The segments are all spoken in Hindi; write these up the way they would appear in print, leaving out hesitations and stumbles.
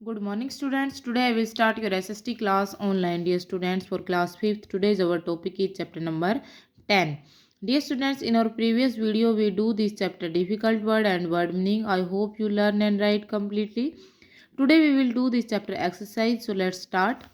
Good morning, students. Today I will start your SST class online. Dear students, for class 5th, today's our topic is chapter number 10. Dear students, in our previous video, we do this chapter difficult word and word meaning. I hope you learn and write completely. Today we will do this chapter exercise. So let's start.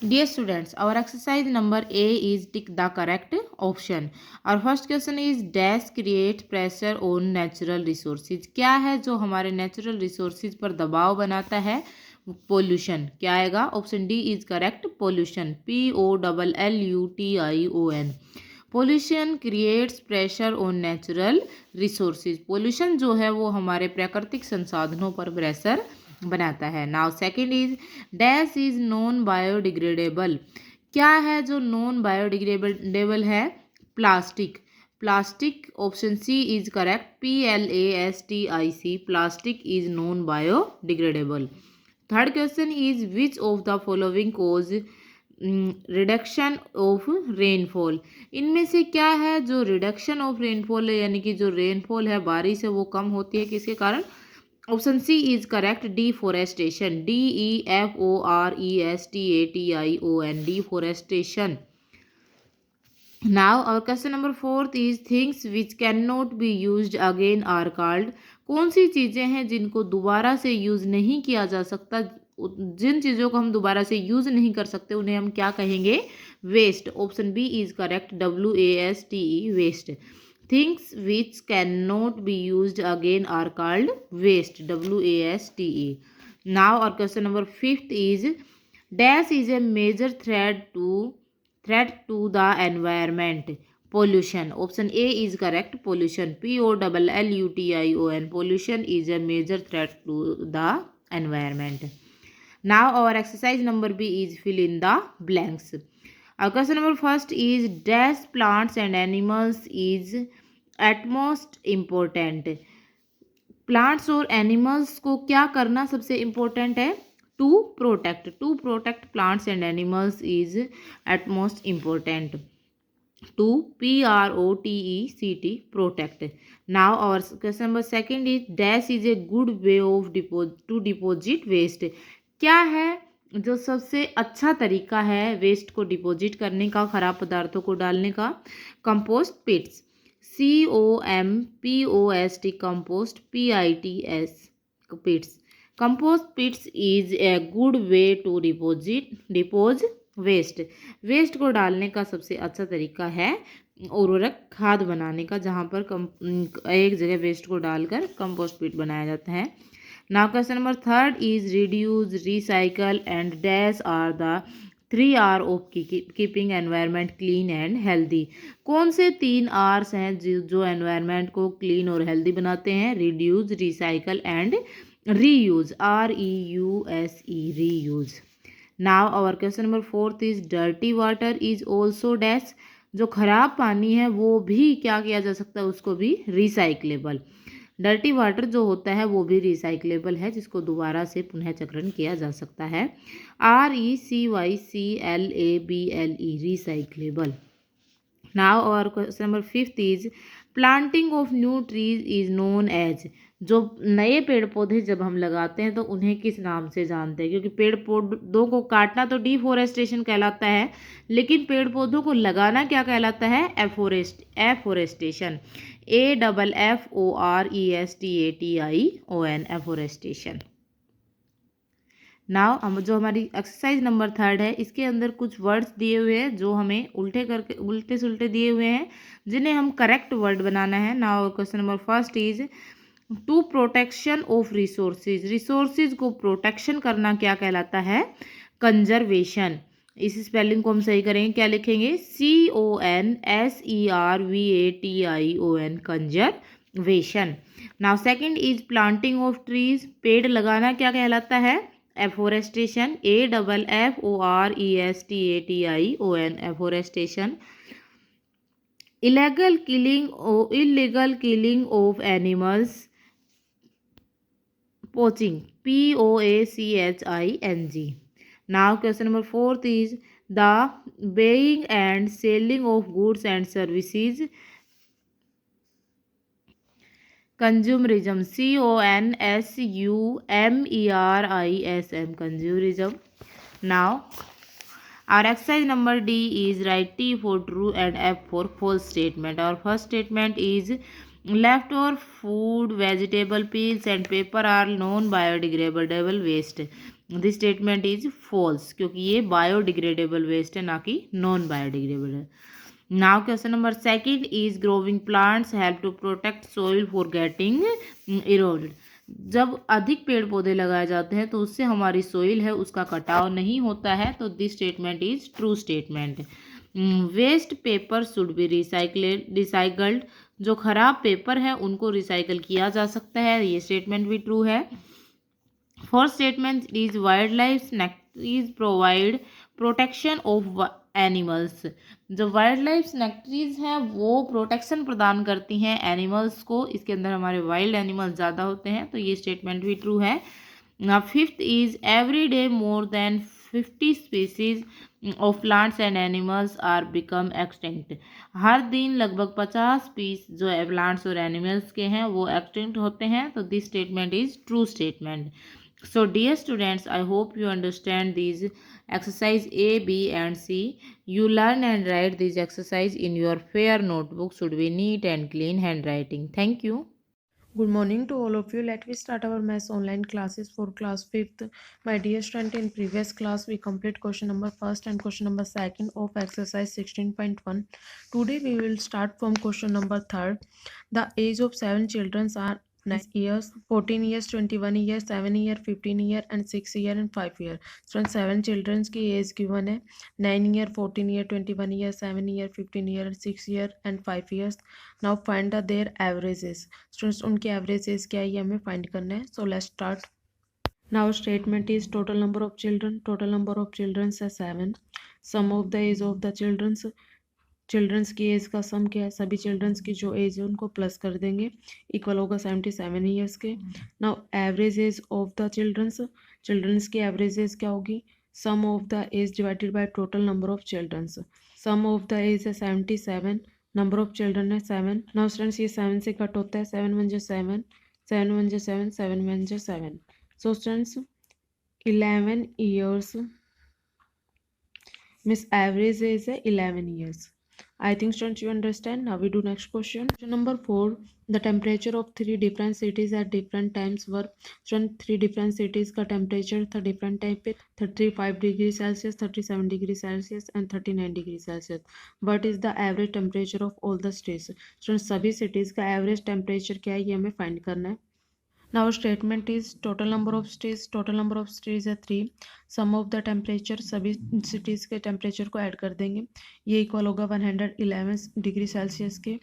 Dear students, our exercise number A is tick the correct option. Our first question is dash create pressure on natural resources. क्या है जो हमारे नेचुरल रिसोर्सेज पर दबाव बनाता है? पोल्यूशन. क्या आएगा? Option D is correct. Pollution. POLLUTION. Pollution creates pressure on natural resources. Pollution जो है वो हमारे प्राकृतिक संसाधनों पर प्रेशर बनाता है. Now second is dash is non biodegradable. क्या है जो नॉन बायोडिग्रेडेबल है? Plastic. Plastic. Option C is correct. PLASTIC. Plastic is non biodegradable. Third question is which of the following cause reduction of rainfall. इनमें से क्या है जो रिडक्शन ऑफ रेनफॉल है, यानी कि जो रेनफॉल है बारिश है वो कम होती है, किसके कारण? Option C is correct. Deforestation. DEFORESTATION. Deforestation. Now और question number fourth is things which can not be used again are called. कौन सी चीज़ें हैं जिनको दोबारा से यूज़ नहीं किया जा सकता? जिन चीज़ों को हम दोबारा से यूज़ नहीं कर सकते उन्हें हम क्या कहेंगे? Waste. Option B is correct. WASTE. Waste. Things which can not be used again are called waste. WASTE. Now और question number fifth is dash is a major threat to the environment. Pollution. Option A is correct. Pollution. POLLUTION. Pollution is a major threat to the environment. Now our exercise number B is fill in the blanks. Our question number first is dash plants and animals is at most important. Plants और एनिमल्स को क्या करना सबसे इम्पोर्टेंट है? To protect plants and animals is at most important. To PROTECT. Protect. Now और question number second is dash is a good way of to deposit waste. क्या है जो सबसे अच्छा तरीका है वेस्ट को डिपॉजिट करने का, खराब पदार्थों को डालने का? Compost pits. COMPOST. Compost. PITS. Pits. Compost pits is a good way to dispose waste. Waste को डालने का सबसे अच्छा तरीका है उर्वरक खाद बनाने का, जहाँ पर एक जगह वेस्ट को डालकर कंपोस्ट पिट बनाया जाता है. Now question number third is reduce, recycle and dash are the 3R of keeping environment clean and healthy. कौन से 3 R's हैं जो एनवायरनमेंट को क्लीन और हेल्दी बनाते हैं? Reduce, recycle and reuse. REUSE. Reuse. Now our question number fourth is dirty water is also dash. जो खराब पानी है वो भी क्या किया जा सकता है? उसको भी रिसाइक्लेबल. डर्टी वाटर जो होता है वो भी रिसाइक्लेबल है, जिसको दोबारा से पुनः चक्रण किया जा सकता है. RECYCLABLE. रिसाइक्लेबल. नाउ और question number fifth is planting of new trees is known as. जो नए पेड़ पौधे जब हम लगाते हैं तो उन्हें किस नाम से जानते हैं? क्योंकि पेड़ पौधों को काटना तो डिफोरेस्टेशन कहलाता है, लेकिन पेड़ पौधों को लगाना क्या कहलाता है? एफोरेस्टेशन. AFFORESTATION. एफोरेस्टेशन. नाउ हम जो हमारी एक्सरसाइज नंबर थर्ड है इसके अंदर कुछ वर्ड्स दिए हुए हैं जो हमें उल्टे सुल्टे दिए हुए हैं, जिन्हें हम करेक्ट वर्ड बनाना है. Now question number first is to protection of resources. Resources को प्रोटेक्शन करना क्या कहलाता है? कंजर्वेशन. इस स्पेलिंग को हम सही करेंगे, क्या लिखेंगे? CONSERVATION. Conservation. Now second is planting of trees. पेड़ लगाना क्या कहलाता है? Afforestation. AFFORESTATION. Afforestation. illegal killing of animals. Poaching. POACHING. Now question number fourth is the buying and selling of goods and services. Consumerism, CONSUMERISM, consumerism. Now, our exercise number D is write T for true and F for false statement. Our first statement is leftover food, vegetable peels and paper are non-biodegradable waste. This statement is false क्योंकि ये biodegradable waste है, ना कि non-biodegradable है. Now question number second is growing plants help to protect soil for getting eroded. जब अधिक पेड़ पौधे लगाए जाते हैं तो उससे हमारी सोइल है उसका कटाव नहीं होता है, तो this statement is true statement. Waste paper should be recycled. जो खराब पेपर है उनको रिसाइकल किया जा सकता है, ये स्टेटमेंट भी ट्रू है. First statement is wildlife sanctuaries provide protection of animals. जो वाइल्ड लाइफ स्नैक्टरीज हैं वो प्रोटेक्शन प्रदान करती हैं एनिमल्स को. इसके अंदर हमारे वाइल्ड एनिमल्स ज़्यादा होते हैं, तो ये स्टेटमेंट भी ट्रू है. Fifth is every day more than 50 species of plants and animals are become extinct. हर दिन लगभग 50 पीस जो है प्लांट्स और एनिमल्स के हैं वो एक्सटिंक्ट होते हैं, तो this statement is true statement. So dear students, I hope you understand these exercise A, B and C. You learn and write these exercise in your fair notebook. Should be neat and clean handwriting. Thank you. Good morning to all of you. Let me start our maths online classes for class 5th. My dear student, in previous class we complete question number first and question number second of exercise 16.1. Today we will start from question number third. The age of 7 children are 9 years, 14 years, 21 years, 7 year, 15 year and 6 year and 5 year. So 7 children की age given है 9 year, 14 year, 21 year, 7 year, 15 year and 6 year and 5 years. Now find the their averages. Students उनकी averages क्या है ये हमें find करना है. So let's start. Now statement is total number of children. Total number of children है 7. Sum of the age of the children's की एज का सम क्या है, सभी चिल्ड्रंस की जो एज है उनको प्लस कर देंगे, इक्वल होगा 77 ईयर्स के. Now average age of the childrens की एवरेज एज क्या होगी, sum of the age divided by total number of childrens. Sum of the age है 77, नंबर ऑफ चिल्ड्रन है 7. नाउ स्टूडेंट्स ये 7 से कट होता है, 7 1 जा 7, 7 1 जा 7, 7 1 जा 7. So students 11 years means average age है 11 years. I think students you understand. Now we do next question. Question number 4. The temperature of 3 different cities at different times were. Student 3 different cities का temperature था different time पे 35 degree Celsius, 37 degree Celsius and 39 degree Celsius. What is the average temperature of all the states? Student सभी cities का average temperature क्या है ये हमें find करना है. Now statement is total number of states है 3. सम ऑफ द टेम्परेचर सभी सिटीज़ के टेम्परेचर को ऐड कर देंगे, ये इक्वल होगा 111 डिग्री सेल्सियस के.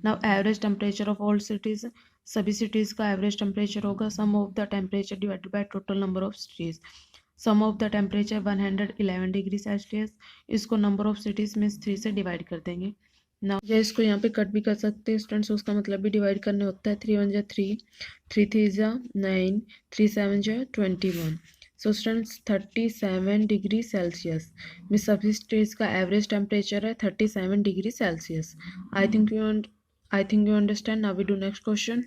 Now average temperature of all cities, सभी सिटीज़ का एवरेज टेम्परेचर होगा sum of the temperature divided by total number of cities. Sum of the temperature 111 degree Celsius, इसको नंबर ऑफ सिटीज़ में 3 से डिवाइड कर देंगे. ना या इसको यहाँ पे कट भी कर सकते हैं स्टूडेंट्स, उसका मतलब भी डिवाइड करने होता है. 3 1 जा 3, 3 3 जा 9, 3 7 जा 21. सो स्टूडेंट्स 37 डिग्री सेल्सियस में सभी स्टेट्स का एवरेज टेम्परेचर है 37 degree Celsius. I think you understand. Now we do next question.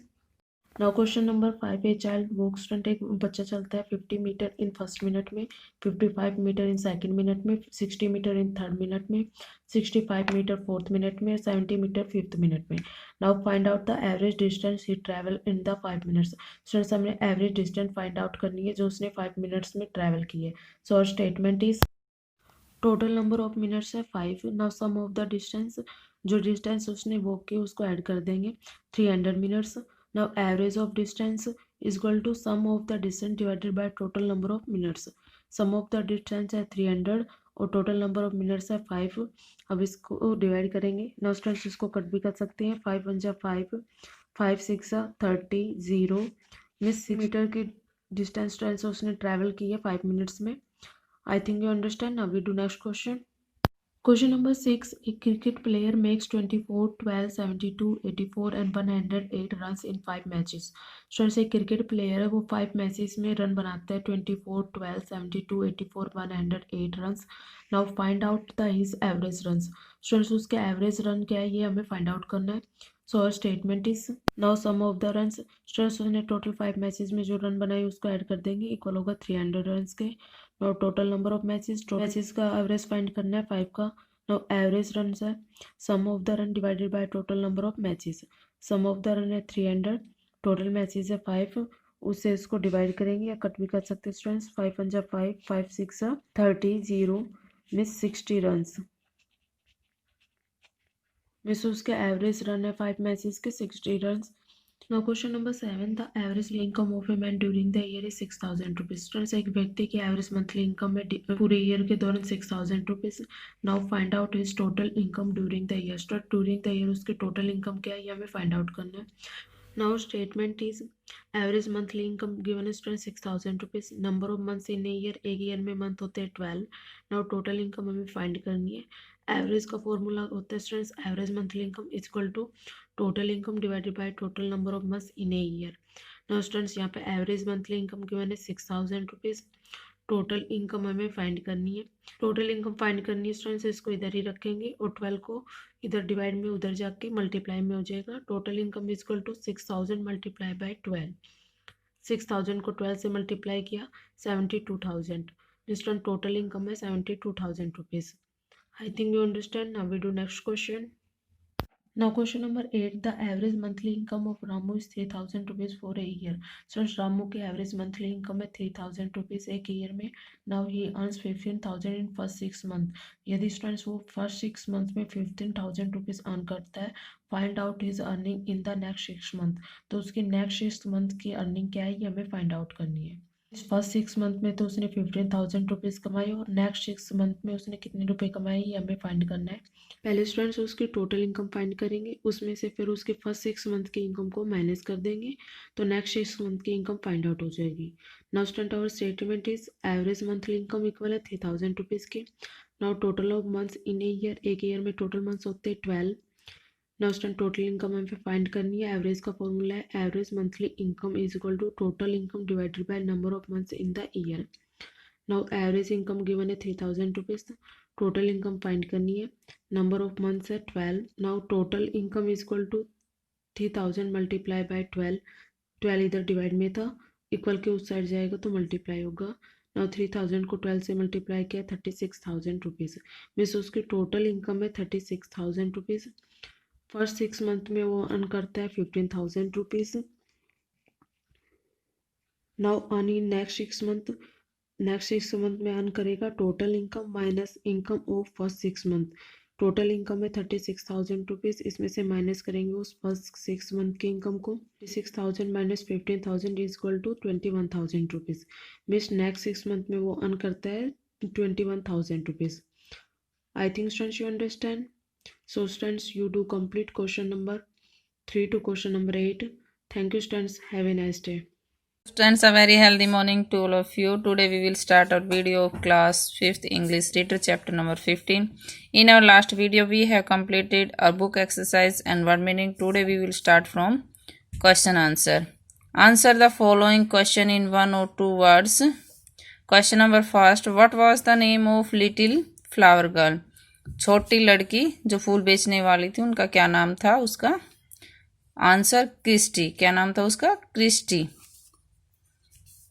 Now question number 5. A child walk. Student एक बच्चा चलता है 50 मीटर इन फर्स्ट मिनट में, 55 मीटर इन सेकंड मिनट में, 60 मीटर इन थर्ड मिनट में, 65 मीटर फोर्थ मिनट में, 70 मीटर फिफ्थ मिनट में. Now find out the average distance he travel in the 5 minutes. Students हमने एवरेज डिस्टेंस फाइंड आउट करनी है जो उसने 5 मिनट्स में ट्रैवल की है. सो और statement is total number of minutes है 5. Now sum of the distance, जो डिस्टेंस उसने वॉक की उसको ऐड कर देंगे, 300 minutes. Now average of distance is equal to sum of the distance divided by total number of minutes. Sum of the distance है 300 और total number of minutes है 5. अब इसको डिवाइड करेंगे. Now स्टूडेंट्स इसको कट भी कर सकते हैं. 5 1 जा 5, 5 6 जा 30, 0 मिस 6 मीटर की डिस्टेंस स्टूडेंट्स उसने ट्रैवल की है 5 मिनट्स में. I think you understand. Now we do next question. Question number 6. A cricket player makes 24, 12, 72, 84 and 108 runs in 5 matches. Students एक क्रिकेट प्लेयर है वो 5 मैचेस में रन बनाता है 24, 12, 72, 84, 108 runs. Now find out the his average runs. Students उसके एवरेज रन क्या है ये हमें फाइंड आउट करना है. सो our statement is now sum of the runs, stress ने टोटल 5 मैचेस में जो रन बनाए उसको ऐड कर देंगे, इक्वल होगा 300 रन के। Now total number of matches का एवरेज फाइंड करना है 5 का। नाउ एवरेज रन है sum of the run divided by total number of matches. Sum of the run है 300, टोटल मैचेस है 5, उससे इसको डिवाइड करेंगे या कट भी कर सकते हैं स्टूडेंट्स। 5 1 5, 5 6 30, 0 मिस 60 रन मिस उसके एवरेज रन है 5 मैचेस के 60 run. Now question number 7, the average income of a man during the year is 6000 rupees. Students एक व्यक्ति की एवरेज मंथली इनकम है पूरे ईयर के दौरान 6000 rupees. Now find out his total income during the year. Start during the year उसकी टोटल इनकम क्या है ये हमें फाइंड आउट करना है। Now statement is average monthly income given is 6,000 rupees. Number of months in a year, एक ईयर में मंथ होते हैं 12। नाउ टोटल इनकम हमें फाइंड करनी है। एवरेज का फॉर्मूला होता है students average monthly income is equal to total income divided by total number of months in a year. Now students यहाँ पे एवरेज मंथली इनकम गिवन है 6,000 रुपीज। टोटल इनकम हमें फाइंड करनी है। टोटल इनकम फाइंड करनी है स्टूडेंट्स, इसको इधर ही रखेंगे और 12 को इधर डिवाइड में उधर जाके मल्टीप्लाई में हो जाएगा। Total income is equal to 6,000 multiply by 12। 6,000 को 12 से मल्टीप्लाई किया 72,000। स्टूडेंट टोटल इनकम है 72,000 rupees. I think you understand. Now we do next question. Now question number 8, the average monthly income of Ramu is 3,000 rupees for a year. So Ramu की average monthly income है 3,000 rupees एक year में। Now he earns 15,000 in first 6 months. यदि students वो first 6 months में 15,000 rupees earn करता है, find out his earning in the next 6 month। तो उसकी next 6 month की earning क्या है ये हमें find out करनी है। इस फर्स्ट 6 मंथ में तो उसने 15,000 रुपीज़ कमाए और नेक्स्ट 6 मंथ में उसने कितने रुपए कमाए ये हमें फाइंड करना है। पहले स्टूडेंट्स उसकी टोटल इनकम फाइंड करेंगे, उसमें से फिर उसके फर्स्ट 6 मंथ की इनकम को माइनस कर देंगे तो नेक्स्ट 6 मंथ की इनकम फाइंड आउट हो जाएगी। Now student our statement is average monthly income equal है 3,000 रुपीज़ की। Now total of months in a year, एक ईयर में टोटल मंथ्स होते हैं 12। नाउ स्टूडेंट टोटल इनकम हमें फाइंड करनी है। एवरेज का फॉर्मूला है average monthly income is equal to total income divided by number of months in the year. Now average income given है 3,000 रुपीज़। टोटल इनकम फाइंड करनी है, नंबर ऑफ मंथ्स है 12। Now total income is equal to 3,000 multiply by 12। 12 इधर डिवाइड में था, इक्वल के उस साइड जाएगा तो मल्टीप्लाई होगा। नाउ 3,000 को 12 से मल्टीप्लाई किया 36,000 रुपीज़। मीन्स उसकी टोटल इनकम है 36,000 रुपीज़। फर्स्ट 6 मंथ में वो अर्न करता है 15,000 rupees. Now earn in next 6 month, next 6 month में अर्न करेगा total income minus income of first 6 month. Total income है 36,000 रुपीज़, इसमें से माइनस करेंगे उस फर्स्ट 6 मंथ की इनकम को। 36,000 minus 15,000 is equal to 21,000 rupees. Means next 6 month में वो अर्न करता है 21,000 rupees. I think students you understand. So students, you do complete question number 3 to question number 8. Thank you students. Have a nice day. Students, a very healthy morning to all of you. Today we will start our video of class 5th English Reader chapter number 15. In our last video we have completed our book exercise and word meaning. Today we will start from question answer. Answer the following question in 1 or 2 words. Question number first, what was the name of little flower girl? छोटी लड़की जो फूल बेचने वाली थी उनका क्या नाम था? उसका आंसर क्रिस्टी। क्या नाम था उसका? Christy.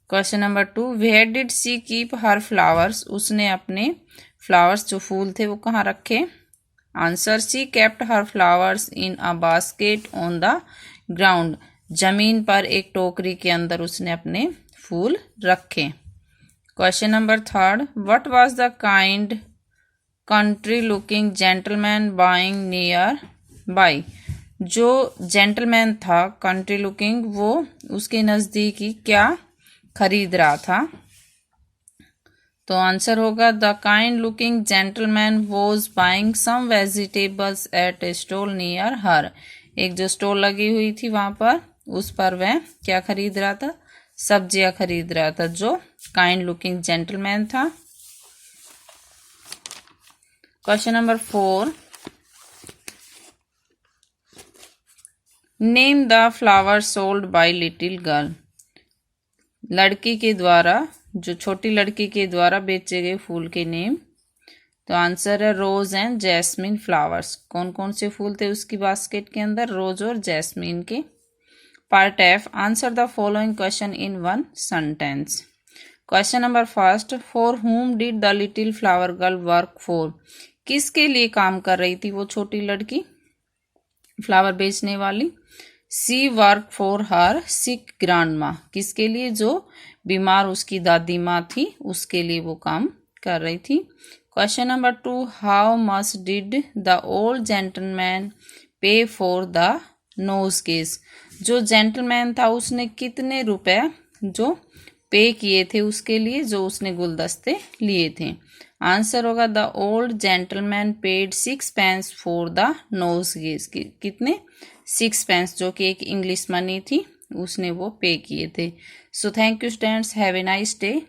Question number 2, where did she keep her flowers? उसने अपने फ्लावर्स जो फूल थे वो कहाँ रखे? Answer she kept her flowers in a basket on the ground. जमीन पर एक टोकरी के अंदर उसने अपने फूल रखे। Question number 3, what was the kind country looking gentleman buying near by? जो जेंटलमैन था कंट्री लुकिंग, वो उसके नज़दीक ही क्या खरीद रहा था? तो आंसर होगा the kind looking gentleman was buying some vegetables at a stall near her. एक जो स्टॉल लगी हुई थी वहां पर, उस पर वह क्या खरीद रहा था? सब्जियां खरीद रहा था, जो काइंड लुकिंग जेंटलमैन था। Question number 4, name the flower sold by little girl. लड़की के द्वारा, जो छोटी लड़की के द्वारा बेचे गए फूल के नेम तो आंसर है रोज एंड जैस्मिन फ्लावर्स। कौन कौन से फूल थे उसकी बास्केट के अंदर? रोज और जैस्मिन के। Part F, answer the following question in one sentence. Question number first, for हुम did the little flower girl work for? किसके लिए काम कर रही थी वो छोटी लड़की, फ्लावर बेचने वाली? She work for her sick grandma, किसके लिए? जो बीमार उसकी दादी माँ थी उसके लिए वो काम कर रही थी। Question number two, how much did the old gentleman पे फॉर द नोज़गेज? जो जेंटलमैन था उसने कितने रुपए जो पे किए थे उसके लिए, जो उसने गुलदस्ते लिए थे? आंसर होगा the old gentleman paid 6 pence for the nosegay. कितने? 6 pence, जो कि एक इंग्लिश मनी थी, उसने वो पे किए थे। So thank you students, have a nice day.